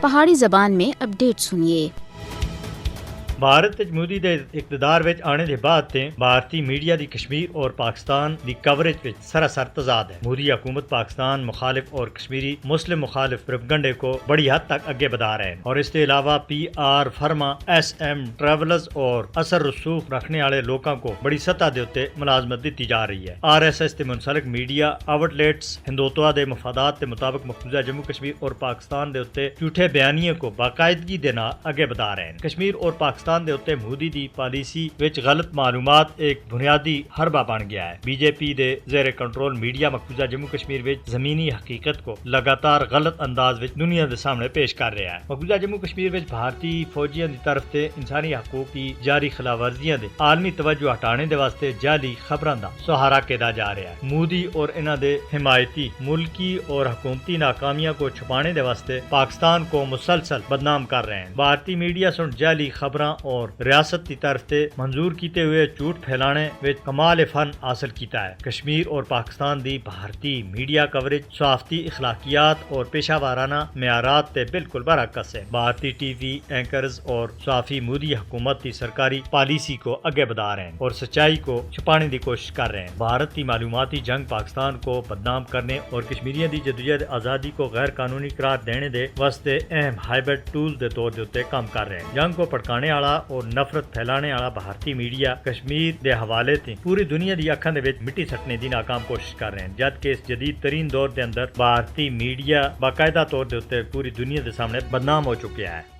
پہاڑی زبان میں اپڈیٹ سنیے۔ بھارت مودی دے اقتدار وچ آنے دے بعد تے بھارتی میڈیا دی کشمیر اور پاکستان دی کوریج وچ سراسر تضاد ہے۔ مودی حکومت پاکستان مخالف اور کشمیری مسلم مخالف پروپیگنڈے کو بڑی حد تک اگے بڑھا رہے ہیں، اور اس کے علاوہ پی آر فرما ایس ایم ٹریولز اور اثر رسوخ رکھنے والے لوگوں کو بڑی سطح دے اوتے ملازمت دیتی جا رہی ہے۔ آر ایس ایس تے منسلک میڈیا آؤٹ لیٹس ہندوتوا دے مفادات کے مطابق مقبوضہ جموں کشمیر اور پاکستان دے اوتے جھوٹے بیانیے کو باقاعدگی دے نال اگے بڑھا رہے ہیں۔ کشمیر اور پاکستان دے اوتے مودی دی پالیسی وچ غلط معلومات ایک بنیادی حربہ بن گیا ہے۔ بی جے پی دے زیر کنٹرول میڈیا مقبوضہ جموں کشمیر وچ زمینی حقیقت کو لگاتار غلط انداز وچ دنیا دے سامنے پیش کر رہا ہے۔ مقبوضہ جموں کشمیر وچ بھارتی فوجیاں دی طرف تے انسانی حقوق کی جاری خلاف ورزیاں دے عالمی توجہ ہٹانے دے واسطے جعلی خبراں دا سہارا کیتا جا رہا ہے۔ مودی اور انہاں دے حمایتی ملکی اور حکومتی ناکامیاں کو چھپانے دے واسطے پاکستان کو مسلسل بدنام کر رہے ہیں۔ بھارتی میڈیا سن جعلی خبراں اور ریاست کی طرف سے منظور کیتے ہوئے جھوٹ پھیلانے وچ کمال فن حاصل کیتا ہے۔ کشمیر اور پاکستان دی بھارتی میڈیا کوریج صحافتی اخلاقیات اور پیشہ وارانہ معیارات تے بالکل برعکس ہے۔ بھارتی ٹی وی اینکرز اور صحافی مودی حکومت کی سرکاری پالیسی کو آگے بڑھا رہے ہیں اور سچائی کو چھپانے کی کوشش کر رہے ہیں۔ بھارت کی معلوماتی جنگ پاکستان کو بدنام کرنے اور کشمیریوں دی جدوجہد آزادی کو غیر قانونی قرار دینے دے واسطے اہم ہائبرڈ ٹول دے طور تے کام کر رہے ہیں۔ جنگ کو بھڑکانے والا اور نفرت پھیلانے والا بھارتی میڈیا کشمیر دے حوالے تے پوری دنیا دی اکھاں دے وچ مٹی سٹنے دی ناکام کوشش کر رہے ہیں، جبکہ اس جدید ترین دور دے اندر بھارتی میڈیا باقاعدہ طور دے اوتے پوری دنیا دے سامنے بدنام ہو چکا ہے۔